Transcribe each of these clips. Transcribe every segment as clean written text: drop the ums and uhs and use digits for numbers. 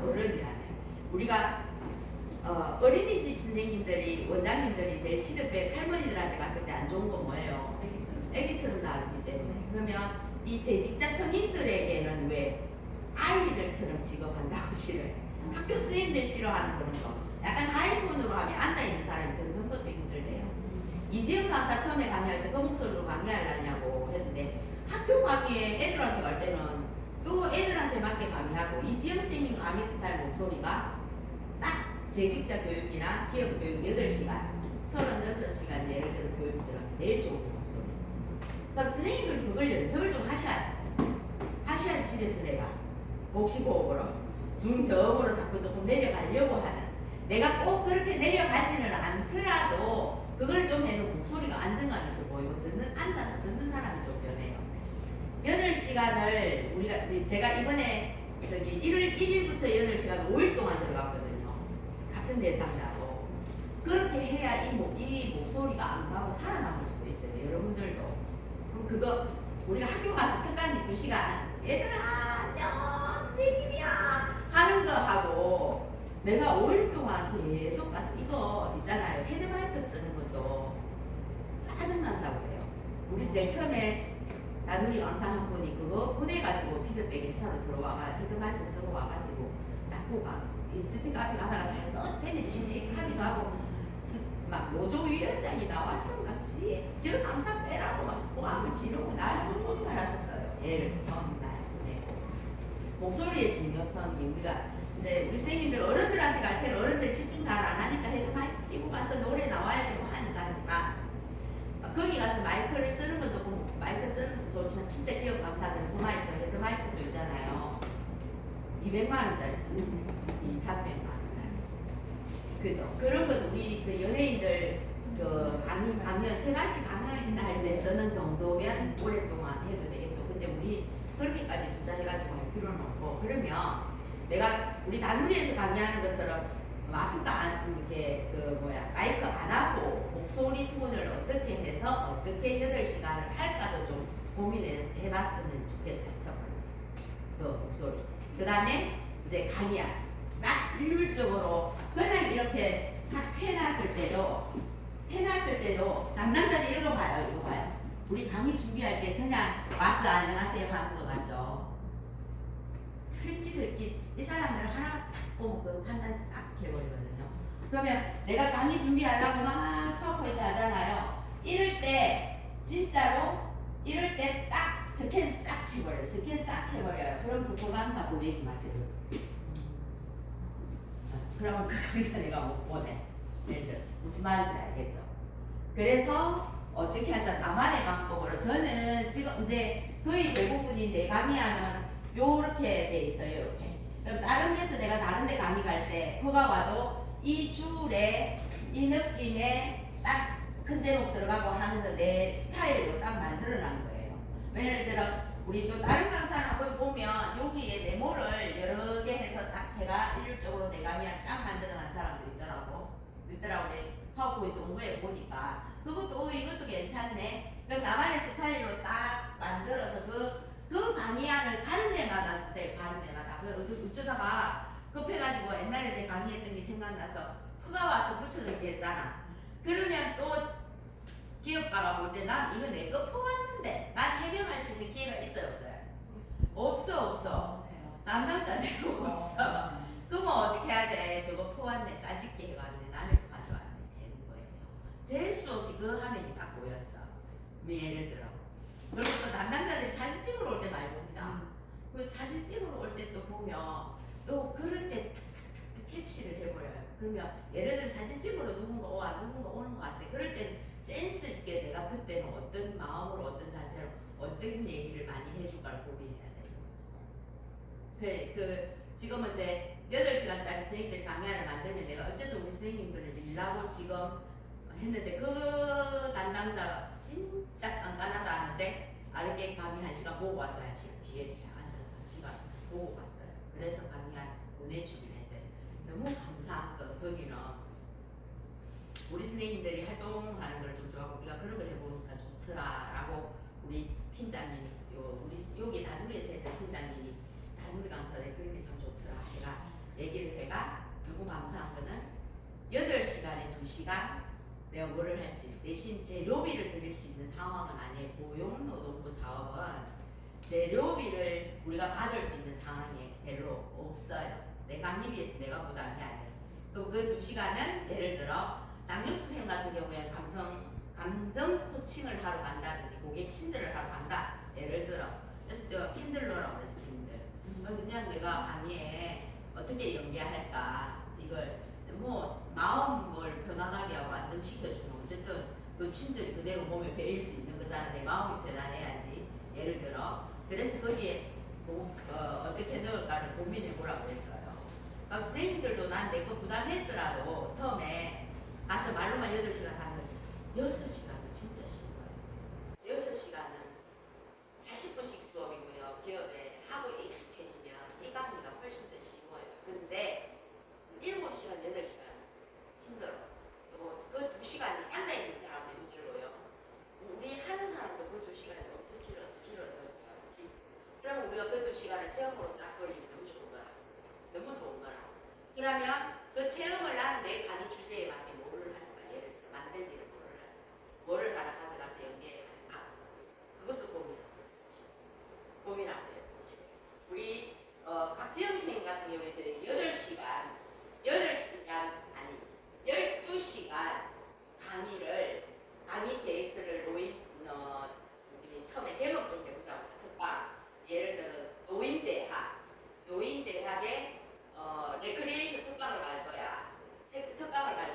어른이라면 우리가 어린이집 선생님들이 원장님들이 제일 피드백 할머니들한테 갔을 때 안 좋은 건 뭐예요? 애기처럼 나르기 때문에. 그러면 이 재직자 성인들에게는 왜 아이들처럼 취급한다고 싫어요. 학교 선생님들 싫어하는 그런 거. 약간 하이톤으로 하면 앉아있는 사람이 듣는 것도 힘들대요. 이지은 강사 처음에 강의할 때 그 목소리로 강의하려냐고 했는데 학교 강의에 애들한테 갈 때는 또 애들한테 맞게 강의하고 이지은 선생님 강의 스타일 목소리가 딱 재직자 교육이나 기업 교육 8시간, 36시간 예를 들어 교육들은 제일 좋은 목소리. 그럼 선생님들 그걸 연습을 좀 하셔야 돼요. 하셔야 집에서 내가 복식호흡으로 중저음으로 자꾸 조금 내려가려고 하는, 내가 꼭 그렇게 내려가지는 않더라도 그걸 좀 해도 목소리가 안정감 있어 보이고 앉아서 듣는 사람이 좀 변해요. 8시간을 우리가 제가 이번에 1월 1일부터 8시간 5일 동안 들어갔거든요. 같은 대상자로. 그렇게 해야 이 목소리가 안 가고 살아남을 수도 있어요. 여러분들도. 그럼 그거 우리가 학교 가서 특강이 2시간 얘들아 안녕 선생님이야 하는 거 하고 내가 5일 동안 계속 가서 이거 있잖아요. 헤드마이크 쓰는 것도 짜증난다고 해요. 우리 제일 처음에 나누리 강사 한 분이 그거 보내가지고 피드백 회사로 들어와가 헤드마이크 쓰고 와가지고 자꾸 이 스피커 앞에 가다가 잘못되면 지직하기도 하고 막 노조위원장이 나와서 막 저 강사 빼라고 막 고함을 지르고 나를 못 알았었어요. 얘를 정말 보내고 목소리의 중요성이 우리가 이제 우리 선생님들 어른들한테 갈 때는 어른들 집중 잘 안 하니까 헤드마이크 끼고 가서 노래 나와야 되고 하니까 하지만 거기 가서 마이크를 쓰는 건 조금 마이크 쓰는 건 좋지만 진짜 기업 강사들은 그 마이크 헤드마이크도 있잖아요. 200만 원짜리 쓰는 300만 원짜리. 그죠? 그런 거죠. 우리 그 연예인들 그 강연 3마씩 강연할 때 쓰는 정도면 오랫동안 해도 되겠죠. 근데 우리 그렇게까지 투자해가지고 할 필요는 없고, 그러면 내가 우리 단무리에서 강의하는 것처럼 마스크 안 이렇게 마이크 안 하고 목소리 톤을 어떻게 해서 어떻게 8시간을 할까도 좀 고민해 봤으면 좋겠어요. 첫 번째 그 목소리. 그 다음에 이제 강의야 딱 일률적으로 그냥 이렇게 딱 해놨을 때도 남자들 이거 봐요. 우리 강의 준비할 때 그냥 와서 안녕하세요 하는 거 같죠? 들깃 이 사람들 하나 딱 보면 그 판단 싹 해버리거든요. 그러면 내가 강의 준비하려고 막 파워포인트 하잖아요. 이럴 때 진짜로 이럴 때 딱 스캔 싹 해버려요. 그럼 저 강사 보내지 마세요. 그러면 그 강사 내가 못 보내. 예를 들어 무슨 말인지 알겠죠? 그래서 어떻게 하자, 나만의 방법으로. 저는 지금 이제 거의 대부분이 내 강의하는 요렇게 돼 있어요. 요렇게. 그럼 다른 데서 내가 다른 데 강의 갈 때 그가 와도 이 줄에 이 느낌에 딱 큰 제목 들어가고 하는 내 스타일로 딱 만들어 놓은 거예요. 예를 들어 우리 또 다른 강사를 보면 여기에 메모를 여러 개 해서 딱 제가 일률적으로 내 강의를 딱 만들어 놓은 사람도 있더라고. 내 파워포인트 온 거에 보니까 그것도 이것도 괜찮네. 그럼 나만의 스타일로 딱 만들어서 그 강의안을 가는 데마다 쓰세요. 가는 데마다. 어쩌다가 급해가지고 옛날에 내 강의했던 게 생각나서 그가 와서 붙여넣기 했잖아. 그러면 또 기업가가 볼 때 난 이거 내 거 퍼왔는데 난 해명할 수 있는 기회가 있어요? 없어요? 없어. 남남자대로 없어. 그러면 어떻게 해야 돼? 저거 퍼왔네. 짜집게 해가지고 남의 거 가져왔네. 되는 거예요. 재수 지금 화면이 딱 보였어. 예를 들어. 그리고 또 남남자들이 사진 찍으러 올 때 많이 봅니다. 그 사진 찍으러 올 때 또 보면 또 그럴 때 캐치를 해버려요. 그러면 예를 들어 사진 찍으러 누군가 오는 것 같아. 그럴 땐 센스 있게 내가 그때는 어떤 마음으로 어떤 자세로 어떤 얘기를 많이 해줄까를 고민해야 되는 거죠. 지금은 이제 8시간짜리 선생님들 강의를 만들면 내가 어쨌든 우리 선생님들을 밀라고 지금 했는데 그 담당자가 진짜 깐깐하다 하는데 아르게 강의 1시간 보고 왔어요. 1시간 뒤에 앉아서 1시간 보고 갔어요. 그래서 강의 보내주기로 했어요. 너무 감사한 거. 거기는 우리 선생님들이 활동하는 걸 좀 좋아하고 우리가 그런 걸 해보니까 좋더라라고 우리 팀장님이 우리 여기 단우리에서 했던 팀장님이 단우리 강사들 그런 게 참 좋더라. 제가 2시간 내가 뭐를 할지 대신 재료비를 드릴 수 있는 상황은 아니에요. 고용노동부 사업은 재료비를 우리가 받을 수 있는 상황이 별로 없어요. 내가 합리비해서 내가 부담해야 돼. 그럼 그 2시간은 예를 들어 장정수 선생님 같은 경우에는 감정 코칭을 하러 간다든지 고객 친절을 하러 간다. 예를 들어 그래서 내가 캔들러라고 해서 캔들 그냥 내가 강의에 어떻게 연기할까 이걸 뭐 마음을 편안하게 하고 안정시켜주는 어쨌든 그 친절이 그대로 몸에 배일 수 있는 거잖아. 내 마음이 편안해야지. 예를 들어 그래서 거기에 어떻게 넣을까를 고민해 보라고 했어요. 그러니까 선생님들도 난 내 거 부담했으라도 처음에 가서 말로만 8시간 하는 6시간은 진짜 쉬워요. 6시간은 40분씩 수업이고요. 기업에 하고 익숙해지면 이 강의가 훨씬 더 쉬워요. 근데 7시간, 8시간 힘들어. 그리고 그 2시간이 앉아있는 사람도 힘들어요. 우리 하는 사람도 그 2시간이 엄청 길어요. 그러면 우리가 그 2시간을 체험으로 딱 돌리면 너무 좋은 거라. 너무 좋은 거라. 그러면 그 체험을 나는 내 강의 주제에 맞게 뭐를 할까? 예를 들어 만들기를 뭐를 하나 가져가서 연계해 할까? 그것도 고민하고 해보시고. 우리 박지영 선생님 같은 경우에 이제 8시간 아니 12시간 강의 계획서를 우리 처음에 개업적 해보자고 특강 예를 들어 노인대학에 레크리에이션 특강을 갈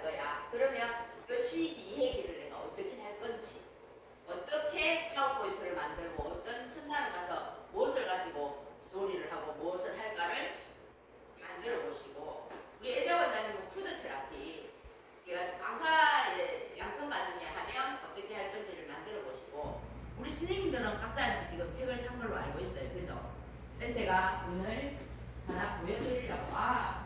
거야. 그러면 그 12회기를 내가 어떻게 할 건지 어떻게 파워포인트를 만들고 어떤 첫날을 가서 무엇을 가지고 놀이를 하고 무엇을 할까를 만들어 보시고 우리 애자 원장님은 푸드 테라피 강사 양성 과정에 하면 어떻게 할 건지를 만들어 보시고 우리 선생님들은 각자 지금 책을 산 걸로 알고 있어요. 그죠? 그래서 제가 오늘 하나 보여드리려고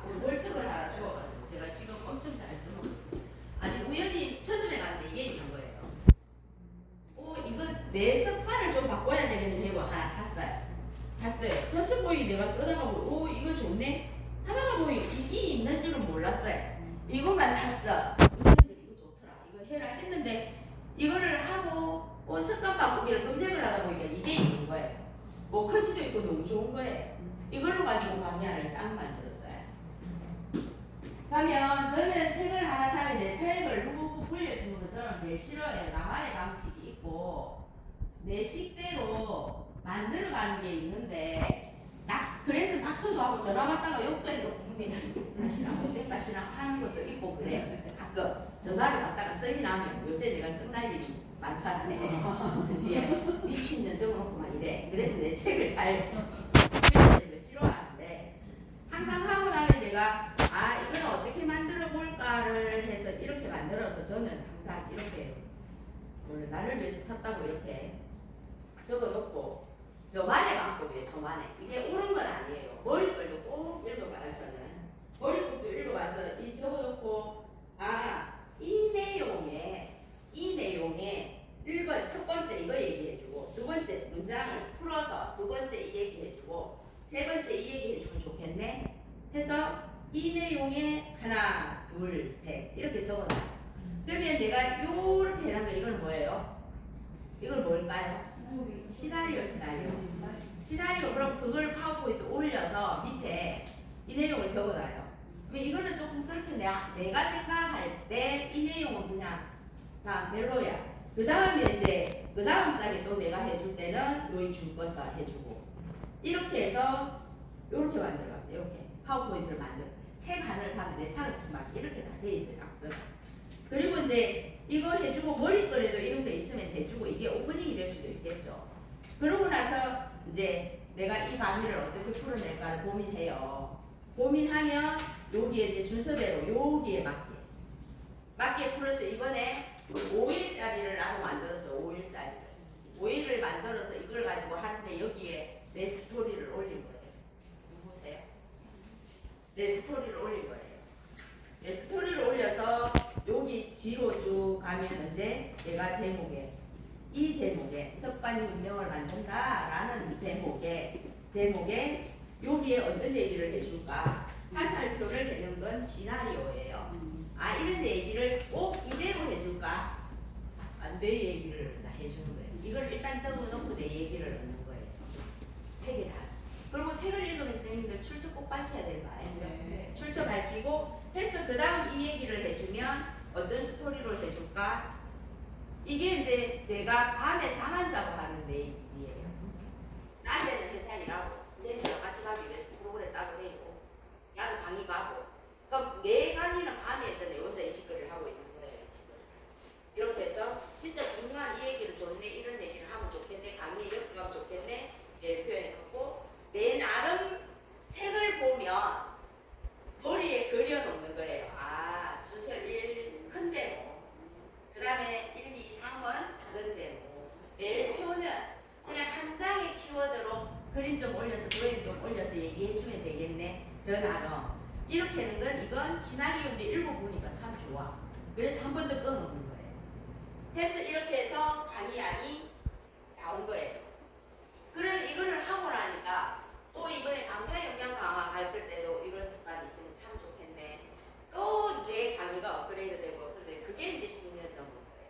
오늘 월책을 하나 주어가지고 제가 지금 엄청 잘 쓰고 있어요. 아니 우연히 서점에 갔는데 이게 있는 거예요. 이거 내 습관을 좀 바꿔야 되겠네 하고 하나 샀어요. 서서 보이 내가 쓰다가 보니 이거 좋네 하다가 보니 이게 있는 줄은 몰랐어요. 이것만 샀어. 선생님들이 이거 좋더라. 이거 해라 했는데 이거를 하고 습관 바꾸기를 검색을 하다 보니까 이게 있는 거예요. 커지도 있고 너무 좋은 거예요. 이걸로 가지고 강의안을 싹 만들었어요. 그러면 저는 책을 하나 사면 내 책을 훅훅 불려주는 거 저는 제일 싫어해요. 나만의 방식이 있고 내 식대로 만들어가는 게 있는데 그래서 낙서도 하고 전화 받다가 욕도 해도 다시랑 못했다시랑 하는 것도 있고 그래요. 가끔 전화를 받다가 썩이 나면 요새 내가 썩날 일이 많잖아요. 그치? 미친년 적어놓고 막 이래. 그래서 내 책을 잘 읽는 걸 싫어하는데 항상 하고 나면 내가 이거는 어떻게 만들어 볼까를 해서 이렇게 만들어서 저는 항상 이렇게 물론 나를 위해서 샀다고 이렇게 적어놓고 저만의 방법이에요. 저만의. 이게 옳은 건 아니에요. 머리글도 꼭 읽어봐요. 저는 머리글도 읽어봐서 이 적어놓고 이 내용에 1번 첫 번째 이거 얘기해주고 두 번째 문장을 풀어서 두 번째 이 얘기해주고 세 번째 이 얘기해주면 좋겠네 해서 이 내용에 하나 둘 셋 이렇게 적어놔요. 그러면 내가 요렇게 해놓은 거 이건 뭐예요? 이건 뭘까요? 시나리오. 그럼 그걸 파워포인트 올려서 밑에 이 내용을 적어놔요. 그럼 이거는 조금 그렇게 내가 생각할 때 이 내용은 그냥 다 멜로야. 그 다음에 이제 그 다음 장에 또 내가 해줄 때는 요이 줄거서 해주고 이렇게 해서 요렇게 만들어. 이렇게 파워포인트를 만들어. 책 하나를 사면 내 차를 막 이렇게 다 돼 있어요. 낙서. 그리고 이제 이거 해주고 머리글에도 이런 게 있으면 해주고 이게 오프닝이 될 수도 있겠죠. 그러고 나서 이제 내가 이 강의를 어떻게 풀어낼까를 고민해요. 고민하면 여기에 이제 순서대로 여기에 맞게 풀어서 이번에 5일짜리를 나도 만들어서 5일을 만들어서 이걸 가지고 하는데 여기에 내 스토리를 올린 거예요. 보세요. 내 스토리를 올린 거예요. 내 스토리를 올려서 여기 뒤로 쭉 가면 이제 내가 이 제목에 습관이 운명을 만든다 라는 제목에 여기에 어떤 얘기를 해줄까 화살표를 해놓은 건 시나리오예요. 아 이런 얘기를 꼭 이대로 해줄까? 내 얘기를 해주는 거예요. 이걸 일단 적어놓고 내 얘기를 넣는 거예요. 세 개 다. 그리고 책을 읽으면 선생님들 출처 꼭 밝혀야 되는 거 알죠? 네. 출처 밝히고 해서 그 다음 이 얘기를 해주면 어떤 스토리로 해줄까? 이게 이제 제가 밤에 잠 안 자고 하는 내일이에요. 낮에는 회사 일하고 선생님이랑 같이 가기 위해서 프로그램 따로 되고 나도 강의 가고 그럼 내 강의는 밤에 이제 내 혼자 이 짓거리를 하고 있는 거예요. 이 짓거리. 이렇게 해서 진짜 중요한 이 얘기를 좋네 이런 얘기를 하면 좋겠네 강의에 엮어가면 좋겠네 얘를 표현해놓고 내 나름 책을 보면 머리에 그려놓는 거예요. 아 수설 1 큰 제목 그 다음에 1, 2, 3은 작은 제목 내일 표는 그냥 한 장의 키워드로 그림 좀 올려서 드로잉 좀 올려서 얘기해주면 되겠네. 저 나름 이렇게 하는 건 이건 시나리오인데 읽어보니까 참 좋아. 그래서 한 번 더 끊어놓는 거예요. 해서 이렇게 해서 강의안이 나온 거예요. 그럼 이거를 하고 나니까 또 이번에 강사 역량 강화 갔을 때도 이런 습관이 있으면 참 좋겠네. 또 내 강의가 업그레이드 되고 근데 그게 이제 10년 넘은 거예요.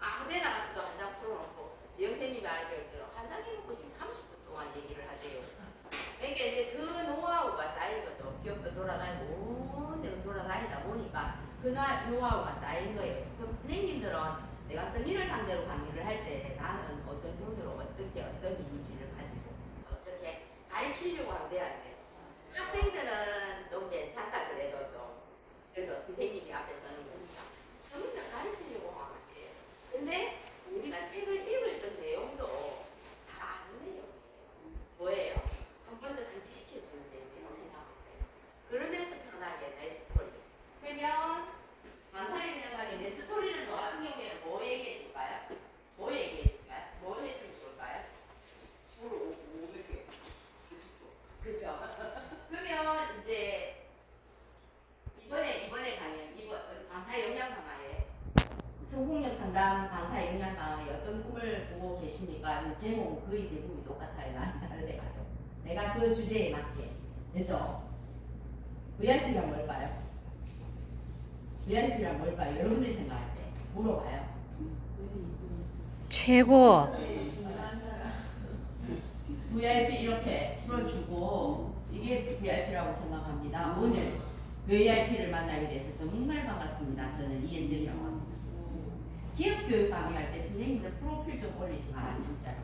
아무데 나가서도 한 장 풀어놓고 지영쌤이 말하기로 한 장 해놓고 지금 30분 동안 얘기를 하대요. 그러니까 이제 그 노하우가 쌓인 거죠. 기업도 돌아다니고 온 데로 돌아다니다 보니까 그 노하우가 쌓인 거예요. 그럼 선생님들은 내가 성인을 상대로 강의를 할 때 나는 어떤 돈으로 어떻게 어떤 이미지를 가지고 어떻게 가르치려고 하면 돼야 돼. 학생들은 좀 괜찮다 그래도 좀 그래서 선생님이 앞에 서는 거니까 성인들 가르치려고 하면 안 돼요. 근데 우리가 책을 읽을 내용도 다 아는 내용이에요. 뭐예요? 한 번 더 상기시켜주는 내용이라고 생각해요. 그러면서 편하게 내 스토리. 그러면 강사에 대한 내 스토리를 저 같은 경우에는 뭐 얘기해 줄까요? 뭐 얘기해 줄까요? 뭐 해주면 좋을까요? 서로 500개. 그죠? 그러면 이제 이번에 강연 강사 역량 강화에 성공력 상담 강사 역량 강화에 어떤 꿈을 보고 계십니까? 제목은 거의 대부분 똑같아요. 나는 다르게 가죠. 내가 그 주제에 맞게 그죠? VIP란 뭘까요? VIP란 뭘까요? 여러분들이 생각할 때 물어봐요. 최고. VIP 이렇게 풀어주고 이게 VIP라고 생각합니다. 오늘 VIP를 만나게 돼서 정말 반갑습니다. 저는 이은정이라고 합니다. 기업교육 강의할 때 선생님들 프로필 좀 올리지 마라 진짜로.